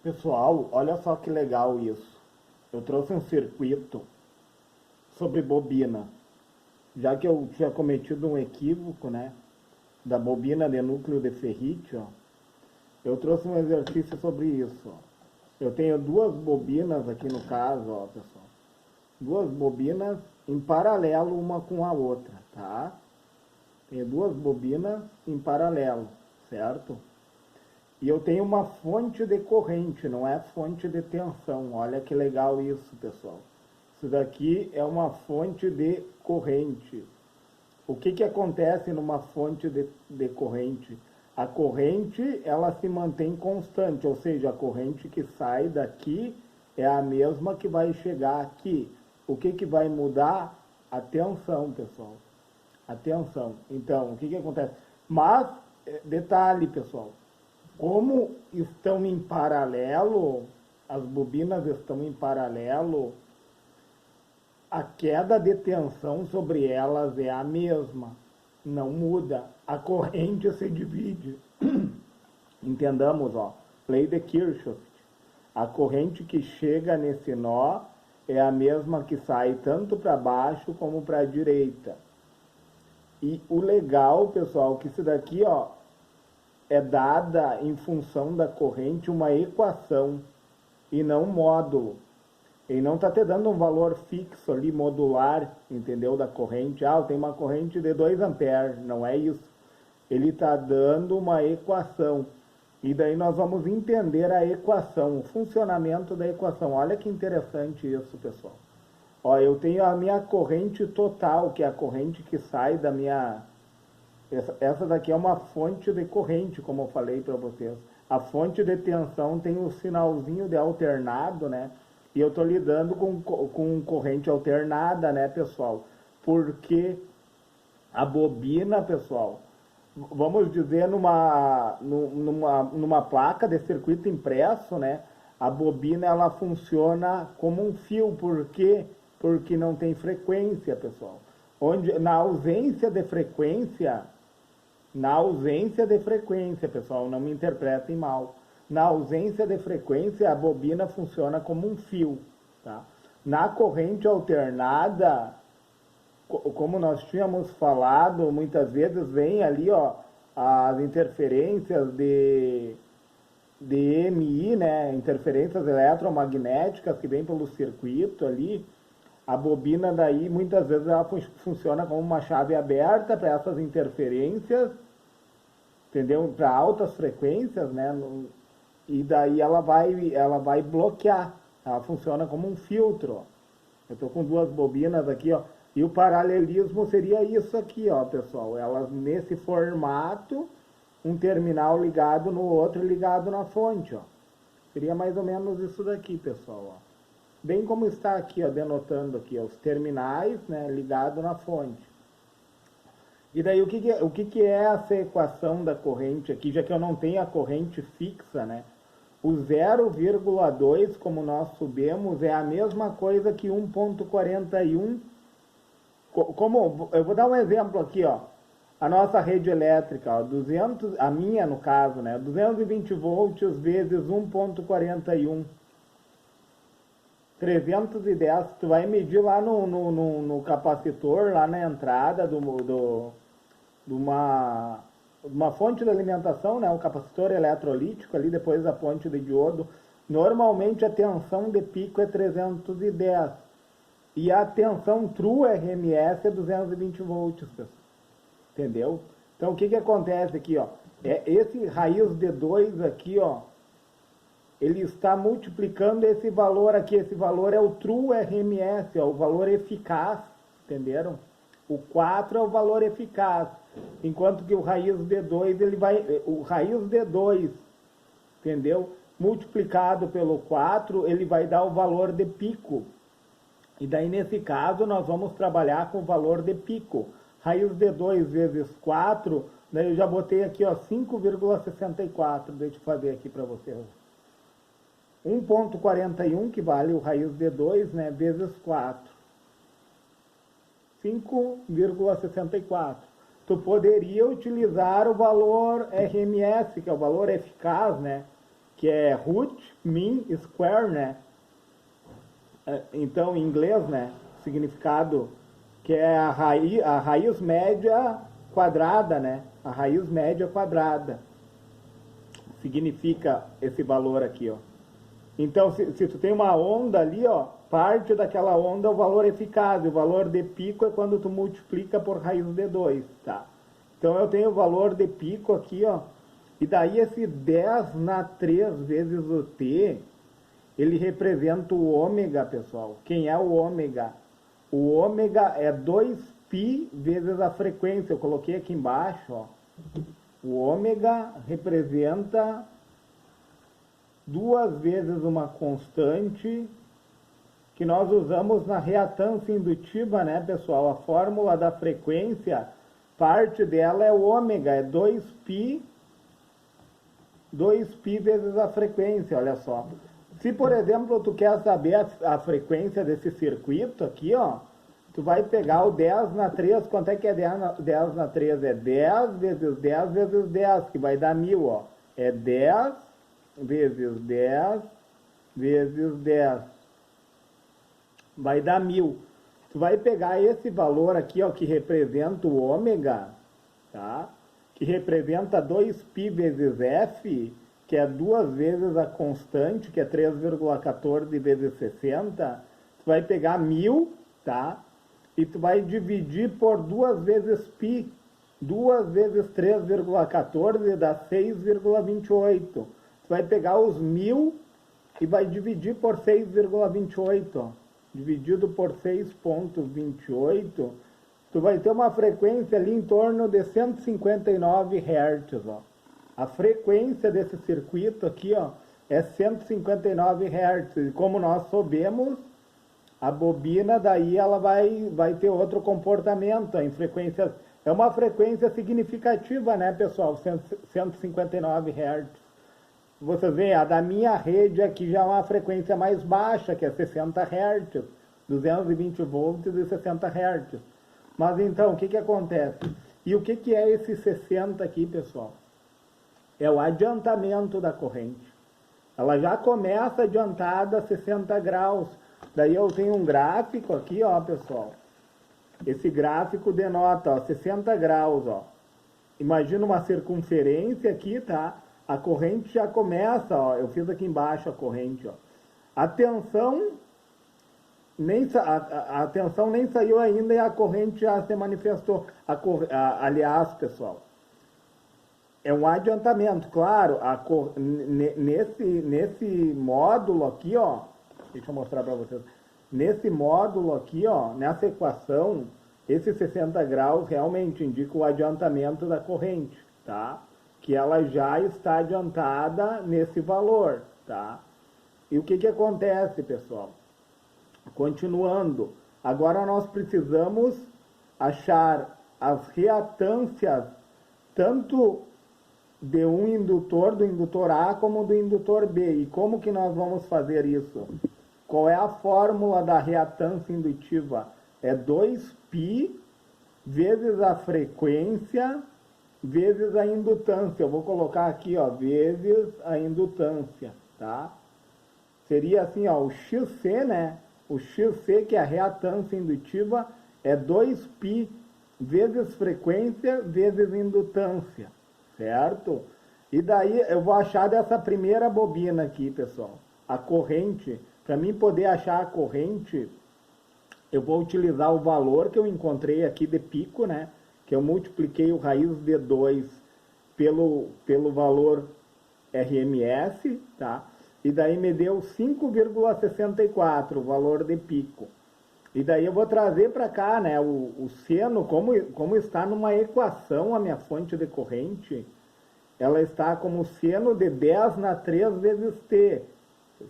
Pessoal, olha só que legal isso. Eu trouxe um circuito sobre bobina, já que eu tinha cometido um equívoco, né, da bobina de núcleo de ferrite, ó. Eu trouxe um exercício sobre isso, ó. Eu tenho duas bobinas aqui no caso, ó, pessoal. Duas bobinas em paralelo uma com a outra, tá? Tenho duas bobinas em paralelo, certo? E eu tenho uma fonte de corrente, não é fonte de tensão. Olha que legal isso, pessoal. Isso daqui é uma fonte de corrente. O que acontece numa fonte de corrente? A corrente, ela se mantém constante, ou seja, a corrente que sai daqui é a mesma que vai chegar aqui. O que vai mudar? A tensão, pessoal. A tensão. Então, o que acontece? Mas, detalhe, pessoal, como estão em paralelo, as bobinas estão em paralelo, a queda de tensão sobre elas é a mesma, não muda. A corrente se divide. Entendamos, ó. Lei de Kirchhoff. A corrente que chega nesse nó é a mesma que sai tanto para baixo como para a direita. E o legal, pessoal, que isso daqui, ó, é dada em função da corrente uma equação e não um módulo. Ele não está te dando um valor fixo ali, modular, entendeu, da corrente. Ah, tem uma corrente de 2 amperes, não é isso. Ele está dando uma equação. E daí nós vamos entender a equação, o funcionamento da equação. Olha que interessante isso, pessoal. Ó, eu tenho a minha corrente total, que é a corrente que sai da minha... Essa daqui é uma fonte de corrente, como eu falei para vocês. A fonte de tensão tem um sinalzinho de alternado, né? E eu estou lidando com corrente alternada, né, pessoal? Porque a bobina, pessoal, vamos dizer numa placa de circuito impresso, né? A bobina, ela funciona como um fio. Por quê? Porque não tem frequência, pessoal. Na ausência de frequência, pessoal, não me interpretem mal. Na ausência de frequência, a bobina funciona como um fio, tá? Na corrente alternada, como nós tínhamos falado, muitas vezes vem ali, ó, as interferências de EMI, né? Interferências eletromagnéticas que vêm pelo circuito ali. A bobina daí, muitas vezes, ela funciona como uma chave aberta para essas interferências, entendeu? Para altas frequências, né? E daí ela vai bloquear. Ela funciona como um filtro. Ó. Eu estou com duas bobinas aqui, ó. E o paralelismo seria isso aqui, ó, pessoal. Elas nesse formato, um terminal ligado no outro ligado na fonte, ó. Seria mais ou menos isso daqui, pessoal, ó. Bem como está aqui, ó, denotando aqui, ó, os terminais, né, ligados na fonte. E daí o que é essa equação da corrente aqui, já que eu não tenho a corrente fixa, né? O 0,2, como nós subimos, é a mesma coisa que 1,41. Como, eu vou dar um exemplo aqui, ó. A nossa rede elétrica, ó, 200, a minha no caso, né? 220 volts vezes 1,41. 310, tu vai medir lá no capacitor, lá na entrada de uma fonte de alimentação, né, um capacitor eletrolítico ali, depois da fonte de diodo. Normalmente a tensão de pico é 310 e a tensão true RMS é 220 volts, pessoal. Entendeu? Então o que acontece aqui, ó? Esse raiz de 2 aqui, ó, ele está multiplicando esse valor aqui. Esse valor é o true RMS, ó, o valor eficaz, entenderam? O 4 é o valor eficaz, enquanto que o raiz de 2, o raiz de 2, entendeu? Multiplicado pelo 4, ele vai dar o valor de pico. E daí, nesse caso, nós vamos trabalhar com o valor de pico. Raiz de 2 vezes 4, daí eu já botei aqui, ó, 5,64, deixa eu fazer aqui para vocês. 1,41, que vale o raiz de 2, né, vezes 4. 5,64. Tu poderia utilizar o valor RMS, que é o valor eficaz, né, que é root mean square, né? Então, em inglês, né? Significado que é a raiz média quadrada, né? A raiz média quadrada. Significa esse valor aqui, ó. Então, se tu tem uma onda ali, ó, parte daquela onda é o valor eficaz. O valor de pico é quando tu multiplica por raiz de 2, tá? Então, eu tenho o valor de pico aqui, ó. E daí esse 10 na 3 vezes o t, ele representa o ômega, pessoal. Quem é o ômega? O ômega é 2π vezes a frequência. Eu coloquei aqui embaixo, ó. O ômega representa 2 vezes uma constante que nós usamos na reatância indutiva, né, pessoal? A fórmula da frequência, parte dela é o ômega, é 2π vezes a frequência, olha só. Se, por exemplo, tu quer saber a frequência desse circuito aqui, ó, tu vai pegar o 10 na 3, quanto é que é 10 na 3? É 10 vezes 10 vezes 10, que vai dar 1000, ó. É 10 vezes 10 vezes 10. Vai dar 1000. Tu vai pegar esse valor aqui, ó, que representa o ômega, tá? Que representa 2π vezes f, que é 2 vezes a constante, que é 3,14 vezes 60. Tu vai pegar 1000, tá? E tu vai dividir por 2 vezes π. 2 vezes 3,14 dá 6,28. Tu vai pegar os 1000 e vai dividir por 6,28, ó. Dividido por 6,28, tu vai ter uma frequência ali em torno de 159 Hz, ó. A frequência desse circuito aqui, ó, é 159 Hz. E como nós sabemos, a bobina daí ela vai ter outro comportamento. Em frequência, é uma frequência significativa, né, pessoal? 159 Hz. Vocês veem, a da minha rede aqui já é uma frequência mais baixa, que é 60 Hz, 220 volts e 60 Hz. Mas então, o que acontece? E o que é esse 60 aqui, pessoal? É o adiantamento da corrente. Ela já começa adiantada a 60 graus. Daí eu tenho um gráfico aqui, ó, pessoal. Esse gráfico denota, ó, 60 graus, ó. Imagina uma circunferência aqui, tá? A corrente já começa, ó. Eu fiz aqui embaixo a corrente, ó. A tensão nem saiu ainda e a corrente já se manifestou. Aliás, pessoal, é um adiantamento, claro, nesse módulo aqui, ó, deixa eu mostrar para vocês, nesse módulo aqui, ó, nessa equação, esse 60 graus realmente indica o adiantamento da corrente, tá? Que ela já está adiantada nesse valor, tá? E o que acontece, pessoal? Continuando, agora nós precisamos achar as reatâncias tanto de um indutor, do indutor A, como do indutor B. E como que nós vamos fazer isso? Qual é a fórmula da reatância indutiva? É 2π vezes a frequência vezes a indutância. Eu vou colocar aqui, ó, vezes a indutância, tá? Seria assim, ó, o XC, né? O XC, que é a reatância indutiva, é 2π vezes frequência vezes indutância, certo? E daí eu vou achar dessa primeira bobina aqui, pessoal, a corrente. Para mim poder achar a corrente, eu vou utilizar o valor que eu encontrei aqui de pico, né? Que eu multipliquei o raiz de 2 pelo valor RMS, tá? E daí me deu 5,64 o valor de pico. E daí eu vou trazer para cá, né, o seno, como está numa equação a minha fonte de corrente, ela está como seno de 10 na 3 vezes t,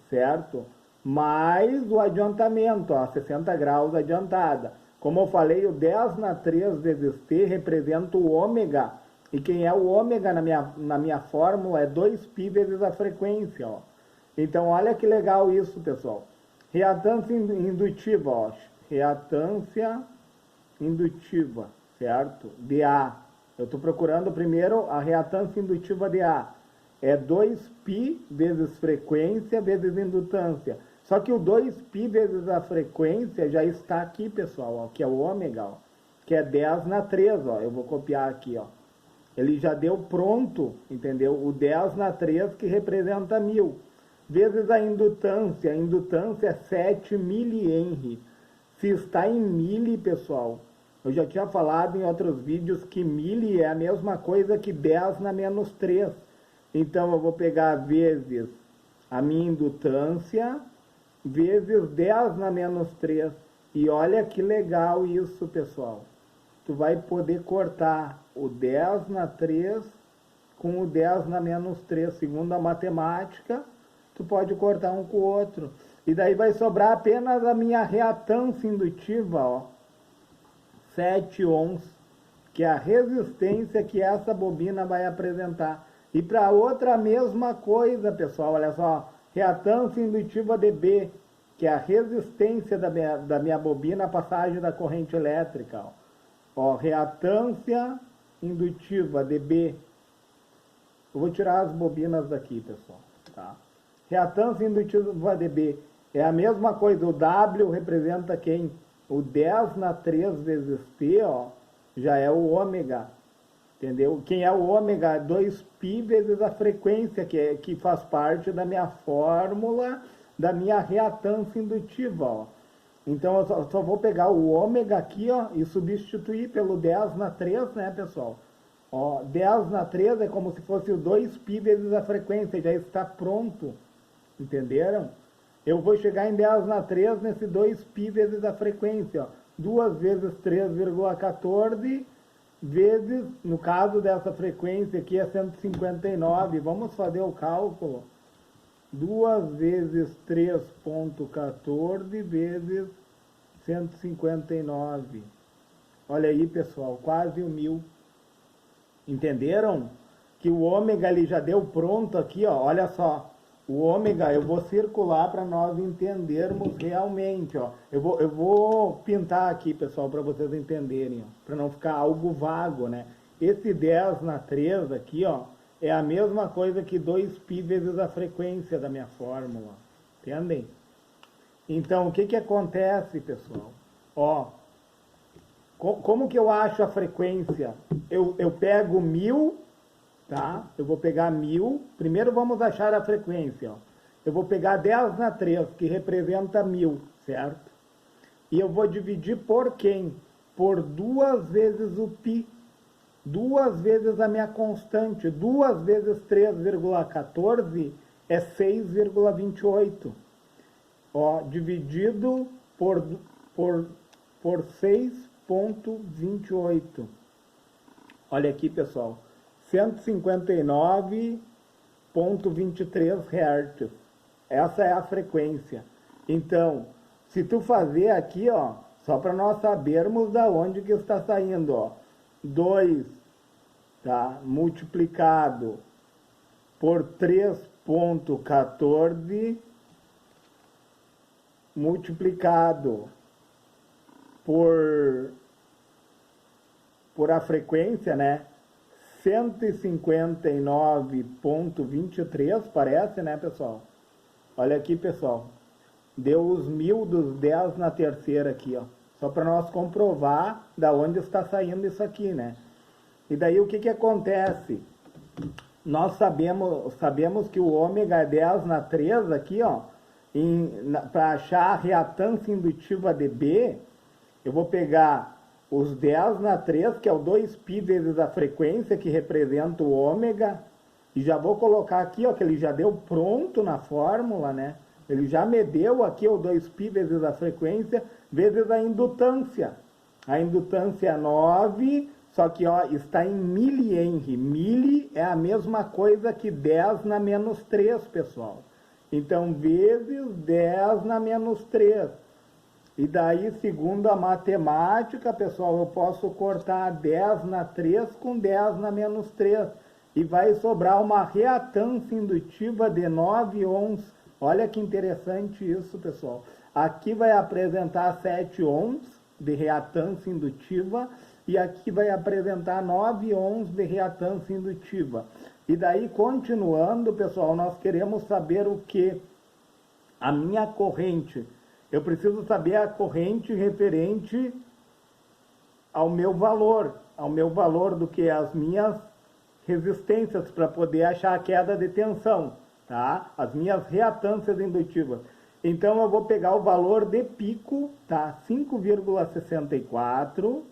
certo? Mais o adiantamento, ó, 60 graus adiantada. Como eu falei, o 10 na 3 vezes t representa o ômega, e quem é o ômega na minha fórmula é 2π vezes a frequência, ó. Então, olha que legal isso, pessoal. Reatância indutiva, ó. Reatância indutiva, certo? De A. Eu estou procurando primeiro a reatância indutiva de A. é 2π vezes frequência vezes indutância. Só que o 2π vezes a frequência já está aqui, pessoal, ó, que é o ômega, ó, que é 10 na 3, ó. Eu vou copiar aqui, ó. Ele já deu pronto, entendeu? O 10 na 3 que representa 1000. Vezes a indutância é 7 milihenry. Se está em mili, pessoal, eu já tinha falado em outros vídeos que mili é a mesma coisa que 10 na menos 3. Então eu vou pegar vezes a minha indutância vezes 10 na menos 3. E olha que legal isso, pessoal. Tu vai poder cortar o 10 na 3 com o 10 na menos 3. Segundo a matemática, tu pode cortar um com o outro. E daí vai sobrar apenas a minha reatância indutiva, ó, 7 ohms, que é a resistência que essa bobina vai apresentar. E para outra, a mesma coisa, pessoal, olha só, reatância indutiva dB, que é a resistência da minha bobina à passagem da corrente elétrica. Ó, reatância indutiva dB. Eu vou tirar as bobinas daqui, pessoal. Tá? Reatância indutiva dB é a mesma coisa. O W representa quem? O 10 na 3 vezes T, ó, já é o ômega. Entendeu? Quem é o ômega? 2π vezes a frequência, que faz parte da minha fórmula, da minha reatância indutiva. Ó. Então, eu só vou pegar o ômega aqui, ó, e substituir pelo 10 na 3, né, pessoal? Ó, 10 na 3 é como se fosse o 2π vezes a frequência, já está pronto. Entenderam? Eu vou chegar em 10 na 3 nesse 2π vezes a frequência. Ó. 2 vezes 3,14 vezes, no caso dessa frequência aqui, é 159. Vamos fazer o cálculo. 2 vezes 3,14 vezes 159. Olha aí, pessoal, quase 1000. Entenderam? Que o ômega ele já deu pronto aqui, ó. Olha só. O ômega eu vou circular para nós entendermos realmente, ó. Eu vou pintar aqui, pessoal, para vocês entenderem, para não ficar algo vago, né? Esse 10 na 3 aqui, ó, é a mesma coisa que 2π vezes a frequência da minha fórmula. Entendem? Então, o que acontece, pessoal? Ó, como que eu acho a frequência? Eu pego 1000, tá? Eu vou pegar 1000. Primeiro vamos achar a frequência, ó. Eu vou pegar 10 na 3, que representa 1000, certo? E eu vou dividir por quem? Por 2 vezes o π. 2 vezes a minha constante. 2 vezes 3,14 é 6,28. Ó, dividido por 6,28. Olha aqui, pessoal. 159,23 Hz. Essa é a frequência. Então, se tu fazer aqui, ó, só para nós sabermos da onde que está saindo, ó, 2, tá, multiplicado por 3,14 multiplicado por a frequência, né? 159,23, parece, né, pessoal? Olha aqui, pessoal. Deu os 1000 dos 10 na terceira aqui, ó. Só para nós comprovar da onde está saindo isso aqui, né? E daí o que acontece? Nós sabemos que o ômega é 10 na 3 aqui, ó. Para achar a reatância indutiva dB, eu vou pegar os 10 na 3, que é o 2π vezes a frequência, que representa o ômega, e já vou colocar aqui, ó, que ele já deu pronto na fórmula, né? Ele já me deu aqui o 2π vezes a frequência, vezes a indutância. A indutância é 9, só que, ó, está em milihenry. Mili é a mesma coisa que 10 na menos 3, pessoal. Então, vezes 10 na menos 3. E daí, segundo a matemática, pessoal, eu posso cortar 10 na 3 com 10 na menos 3. E vai sobrar uma reatância indutiva de 9 ohms. Olha que interessante isso, pessoal. Aqui vai apresentar 7 ohms de reatância indutiva. E aqui vai apresentar 9 ohms de reatância indutiva. E daí, continuando, pessoal, nós queremos saber o que? A minha corrente. Eu preciso saber a corrente referente ao meu valor do que as minhas resistências para poder achar a queda de tensão, tá? As minhas reatâncias indutivas. Então eu vou pegar o valor de pico, tá? 5,64,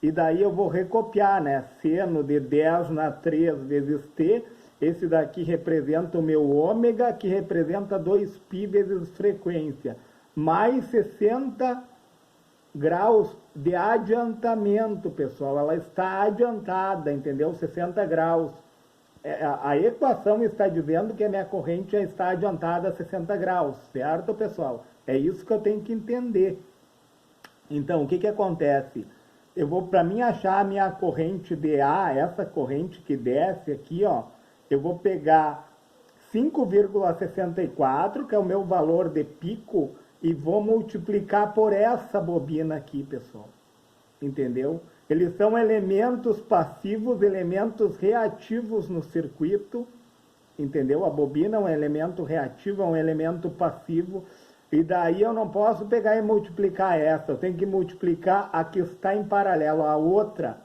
e daí eu vou recopiar, né? Seno de 10 na 3 vezes T, esse daqui representa o meu ômega, que representa 2π vezes frequência, mais 60 graus de adiantamento, pessoal. Ela está adiantada, entendeu? 60 graus. A equação está dizendo que a minha corrente já está adiantada a 60 graus, certo, pessoal? É isso que eu tenho que entender. Então, o que acontece? Eu vou, para mim achar a minha corrente DA, essa corrente que desce aqui, ó, eu vou pegar 5,64, que é o meu valor de pico, e vou multiplicar por essa bobina aqui, pessoal. Entendeu? Eles são elementos passivos, elementos reativos no circuito. Entendeu? A bobina é um elemento reativo, é um elemento passivo. E daí eu não posso pegar e multiplicar essa. Eu tenho que multiplicar a que está em paralelo à outra.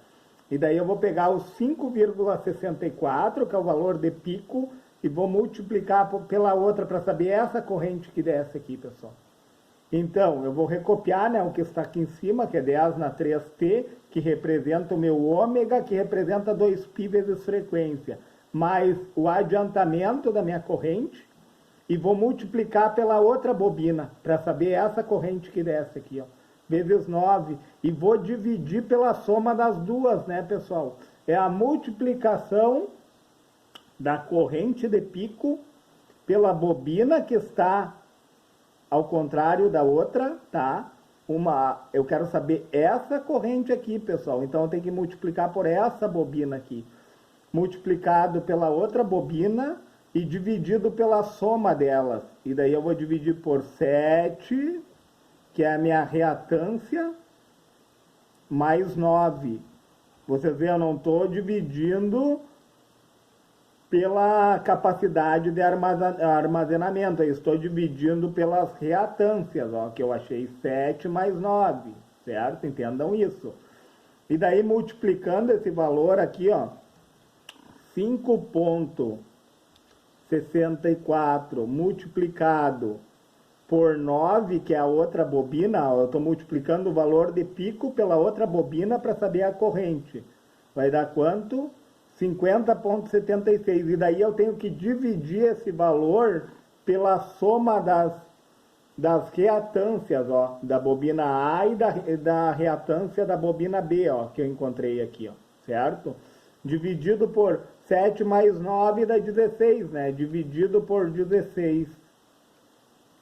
E daí eu vou pegar os 5,64, que é o valor de pico, e vou multiplicar pela outra para saber essa corrente que desce aqui, pessoal. Então, eu vou recopiar, né, o que está aqui em cima, que é 10 na 3T, que representa o meu ômega, que representa 2π vezes frequência, mais o adiantamento da minha corrente, e vou multiplicar pela outra bobina, para saber essa corrente que desce aqui, ó, vezes 9, e vou dividir pela soma das duas, né, pessoal? É a multiplicação da corrente de pico pela bobina que está ao contrário da outra, tá? Eu quero saber essa corrente aqui, pessoal. Então eu tenho que multiplicar por essa bobina aqui. Multiplicado pela outra bobina e dividido pela soma delas. E daí eu vou dividir por 7, que é a minha reatância, mais 9. Vocês veem, eu não estou dividindo pela capacidade de armazenamento, eu estou dividindo pelas reatâncias, ó, que eu achei 7 mais 9, certo? Entendam isso. E daí, multiplicando esse valor aqui, ó, 5,64 multiplicado por 9, que é a outra bobina, ó, eu estou multiplicando o valor de pico pela outra bobina para saber a corrente. Vai dar quanto? 50,76. E daí eu tenho que dividir esse valor pela soma das reatâncias, ó, da bobina A e da reatância da bobina B, ó, que eu encontrei aqui, ó, certo? Dividido por 7 mais 9 dá 16, né? Dividido por 16.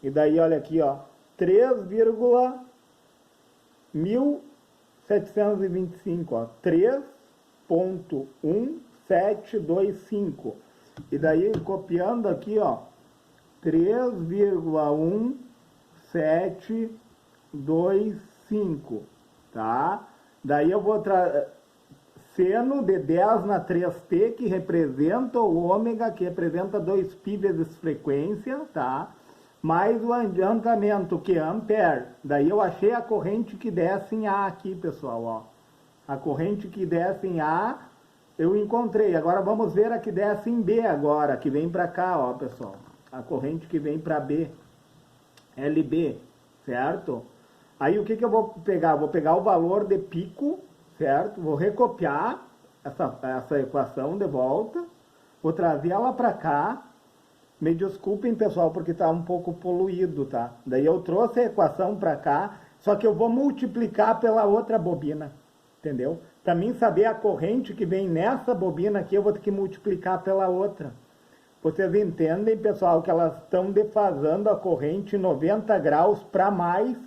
E daí, olha aqui, ó, 3,1725, ó, 3,1725. E daí, copiando aqui, ó, 3,1725, tá? Daí eu vou seno de 10 na 3t, que representa o ômega, que representa 2π vezes frequência, tá? Mais o adiantamento, que é ampere. Daí eu achei a corrente que desce em A aqui, pessoal, ó. A corrente que desce em A, eu encontrei. Agora vamos ver a que desce em B agora, que vem para cá, ó, pessoal. A corrente que vem para B, LB, certo? Aí o que eu vou pegar? Vou pegar o valor de pico, certo? Vou recopiar essa equação de volta, vou trazer ela para cá. Me desculpem, pessoal, porque está um pouco poluído, tá? Daí eu trouxe a equação para cá, só que eu vou multiplicar pela outra bobina, entendeu? Para mim saber a corrente que vem nessa bobina aqui, eu vou ter que multiplicar pela outra. Vocês entendem, pessoal, que elas estão defasando a corrente 90 graus para mais.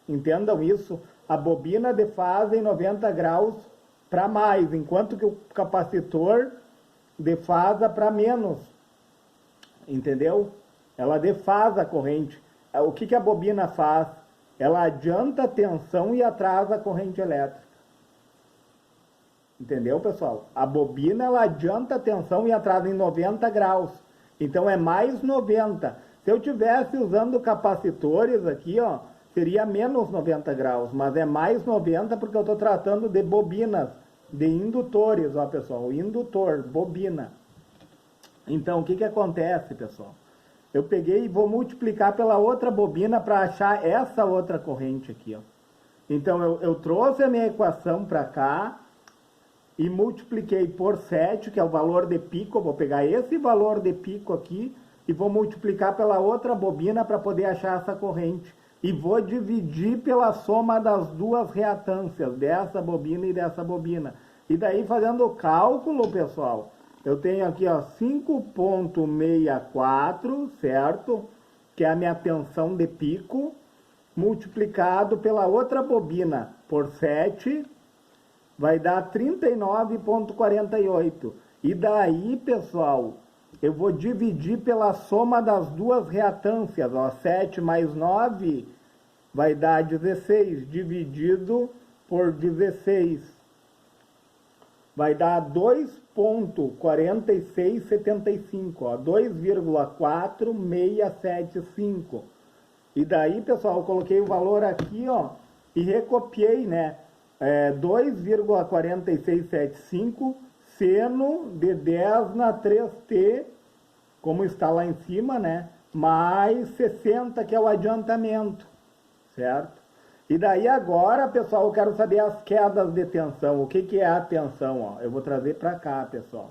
Entendam isso. A bobina defasa em 90 graus para mais, enquanto que o capacitor defasa para menos. Entendeu? Ela defasa a corrente. O que a bobina faz? Ela adianta a tensão e atrasa a corrente elétrica. Entendeu, pessoal? A bobina, ela adianta a tensão e atrasa em 90 graus. Então, é mais 90. Se eu tivesse usando capacitores aqui, ó, seria menos 90 graus. Mas é mais 90 porque eu estou tratando de bobinas, de indutores, ó, pessoal. Indutor, bobina. Então, o que acontece, pessoal? Eu peguei e vou multiplicar pela outra bobina para achar essa outra corrente aqui, ó. Então, eu trouxe a minha equação para cá e multipliquei por 7, que é o valor de pico. Eu vou pegar esse valor de pico aqui e vou multiplicar pela outra bobina para poder achar essa corrente. E vou dividir pela soma das duas reatâncias, dessa bobina e dessa bobina. E daí, fazendo o cálculo, pessoal, eu tenho aqui, ó, 5,64, certo? Que é a minha tensão de pico, multiplicado pela outra bobina por 7, vai dar 39,48. E daí, pessoal, eu vou dividir pela soma das duas reatâncias, ó, 7 mais 9 vai dar 16, dividido por 16. Vai dar 2,4675, ó, 2,4675. E daí, pessoal, eu coloquei o valor aqui, ó, e recopiei, né? 2,4675 seno de 10 na 3t, como está lá em cima, né? Mais 60, que é o adiantamento, certo? E daí agora, pessoal, eu quero saber as quedas de tensão. O que é a tensão? Ó? Eu vou trazer para cá, pessoal.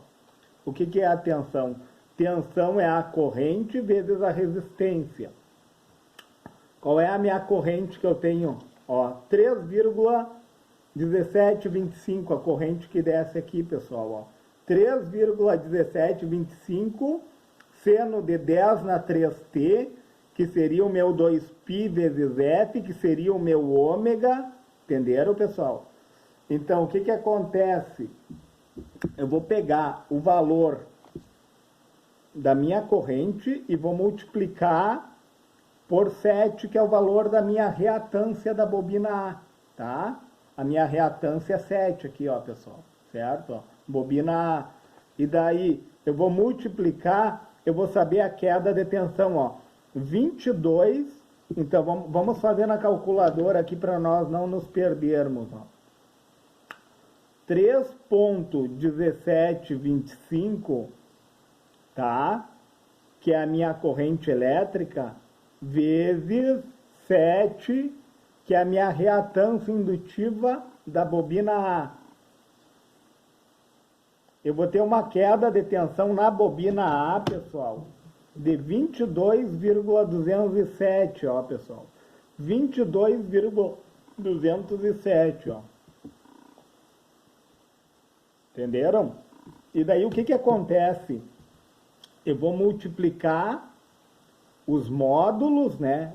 O que é a tensão? Tensão é a corrente vezes a resistência. Qual é a minha corrente que eu tenho? 3,1725, a corrente que desce aqui, pessoal. 3,1725, seno de 10 na 3t, que seria o meu 2π vezes f, que seria o meu ômega. Entenderam, pessoal? Então, o que acontece? Eu vou pegar o valor da minha corrente e vou multiplicar por 7, que é o valor da minha reatância da bobina A, tá? A minha reatância é 7 aqui, ó, pessoal, certo? Ó, bobina A. E daí, eu vou multiplicar, eu vou saber a queda de tensão, ó. 22, então vamos fazer na calculadora aqui para nós não nos perdermos, ó. 3,1725, tá? Que é a minha corrente elétrica, vezes 7, que é a minha reatância indutiva da bobina A. Eu vou ter uma queda de tensão na bobina A, pessoal, de 22,207, ó, pessoal. 22,207, ó. Entenderam? E daí o que acontece? Eu vou multiplicar os módulos, né?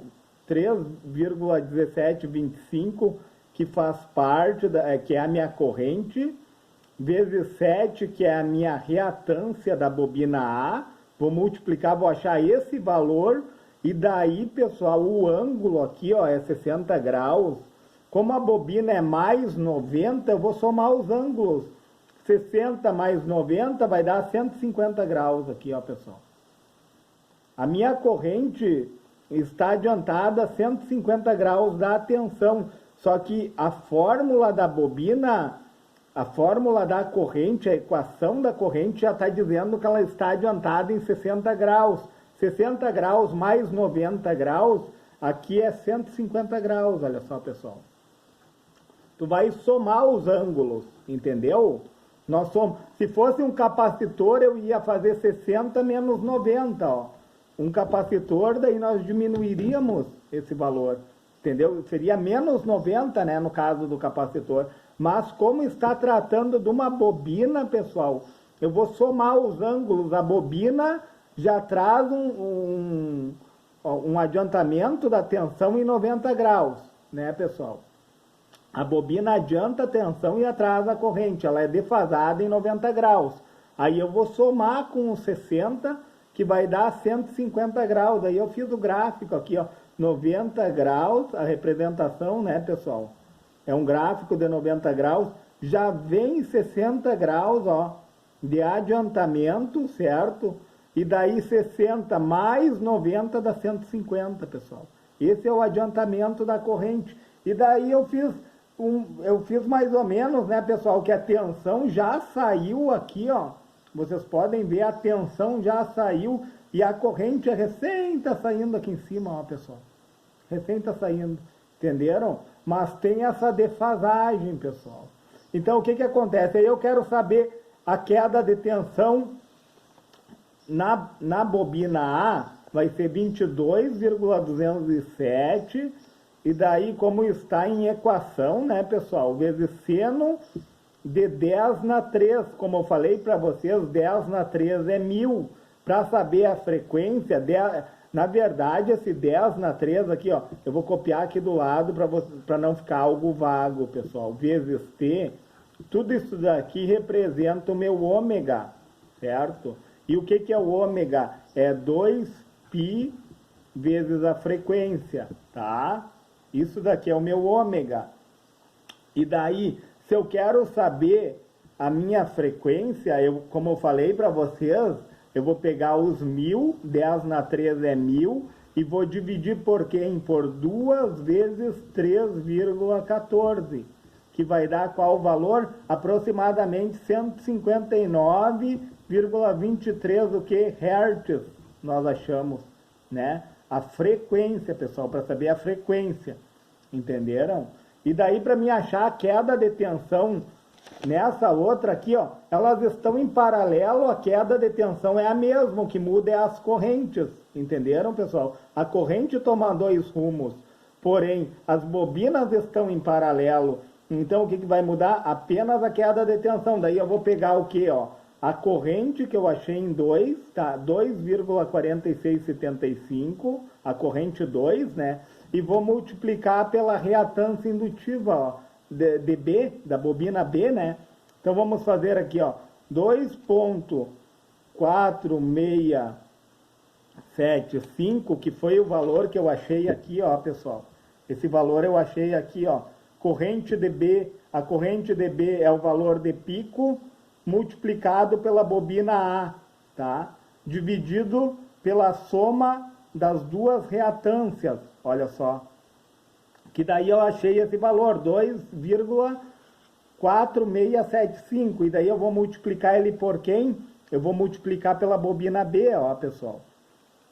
3,1725, que faz parte, que é a minha corrente, vezes 7, que é a minha reatância da bobina A. Vou multiplicar, vou achar esse valor, e daí, pessoal, o ângulo aqui, ó, é 60 graus. Como a bobina é mais 90, eu vou somar os ângulos. 60 mais 90 vai dar 150 graus aqui, ó, pessoal. A minha corrente está adiantada a 150 graus da tensão, só que a fórmula da bobina, a fórmula da corrente, a equação da corrente já está dizendo que ela está adiantada em 60 graus. 60 graus mais 90 graus, aqui é 150 graus, olha só, pessoal. Tu vai somar os ângulos, entendeu? Nós somos, se fosse um capacitor, eu ia fazer 60 menos 90, ó. Um capacitor, daí nós diminuiríamos esse valor, entendeu? Seria menos 90, né, no caso do capacitor. Mas como está tratando de uma bobina, pessoal, eu vou somar os ângulos. A bobina já traz um adiantamento da tensão em 90 graus, né, pessoal? A bobina adianta a tensão e atrasa a corrente, ela é defasada em 90 graus. Aí eu vou somar com os 60, que vai dar 150 graus. Aí eu fiz o gráfico aqui, ó, 90 graus, a representação, né, pessoal? É um gráfico de 90 graus, já vem 60 graus, ó, de adiantamento, certo? E daí 60 mais 90 dá 150, pessoal. Esse é o adiantamento da corrente. E daí eu fiz mais ou menos, né, pessoal, que a tensão já saiu aqui, ó. Vocês podem ver, a tensão já saiu e a corrente recém está saindo aqui em cima, ó, pessoal. Recém está saindo, entenderam? Mas tem essa defasagem, pessoal. Então, o que acontece? Aí eu quero saber a queda de tensão na bobina A, vai ser 22,207, e daí, como está em equação, né, pessoal, vezes seno de 10 na 3, como eu falei para vocês, 10 na 3 é 1000. Para saber a frequência, na verdade, esse 10 na 3 aqui, ó, eu vou copiar aqui do lado para não ficar algo vago, pessoal. Vezes T, tudo isso daqui representa o meu ômega, certo? E o que é o ômega? É 2π vezes a frequência, tá? Isso daqui é o meu ômega. E daí, se eu quero saber a minha frequência, como eu falei para vocês, eu vou pegar os 1000, 10 na 3 é 1000, e vou dividir por quem? Por 2 vezes 3,14, que vai dar qual valor? Aproximadamente 159,23 o que? Hertz, nós achamos, né? A frequência, pessoal, para saber a frequência, entenderam? E daí, para me achar a queda de tensão nessa outra aqui, ó, elas estão em paralelo, a queda de tensão é a mesma, o que muda é as correntes, entenderam, pessoal? A corrente toma dois rumos, porém, as bobinas estão em paralelo, então o que vai mudar? Apenas a queda de tensão. Daí eu vou pegar o que, ó? A corrente que eu achei em 2, tá? 2,4675, a corrente 2, né? E vou multiplicar pela reatância indutiva, ó, de B, da bobina B, né? Então vamos fazer aqui, ó, 2,4675, que foi o valor que eu achei aqui, ó, pessoal. Esse valor eu achei aqui, ó. Corrente de B, a corrente de B é o valor de pico multiplicado pela bobina A, tá? Dividido pela soma das duas reatâncias, olha só. Que daí eu achei esse valor, 2,4675, e daí eu vou multiplicar ele por quem? Eu vou multiplicar pela bobina B, ó, pessoal.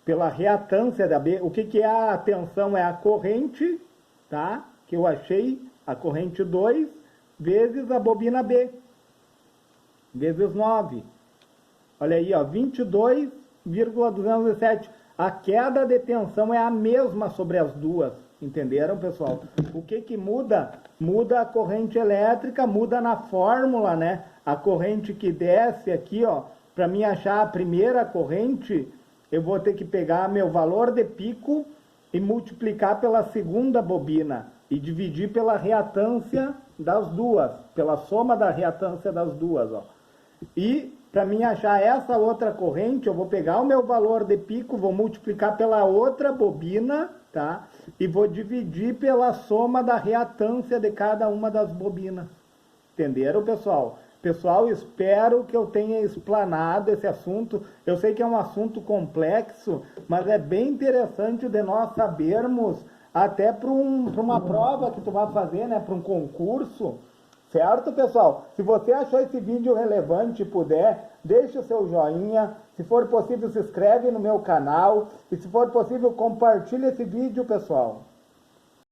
Pela reatância da B. O que é a tensão? É a corrente, tá? Que eu achei, a corrente 2, vezes a bobina B, vezes 9. Olha aí, ó, 22,207. A queda de tensão é a mesma sobre as duas, entenderam, pessoal? O que muda? Muda a corrente elétrica, muda na fórmula, né? A corrente que desce aqui, ó, para mim achar a primeira corrente, eu vou ter que pegar meu valor de pico e multiplicar pela segunda bobina e dividir pela reatância das duas, pela soma da reatância das duas, ó. E para mim achar essa outra corrente, eu vou pegar o meu valor de pico, vou multiplicar pela outra bobina, tá? E vou dividir pela soma da reatância de cada uma das bobinas. Entenderam, pessoal? Pessoal, espero que eu tenha explanado esse assunto. Eu sei que é um assunto complexo, mas é bem interessante de nós sabermos, até para uma prova que tu vai fazer, né? Para um concurso. Certo, pessoal? Se você achou esse vídeo relevante e puder, deixe o seu joinha. Se for possível, se inscreve no meu canal. E se for possível, compartilhe esse vídeo, pessoal.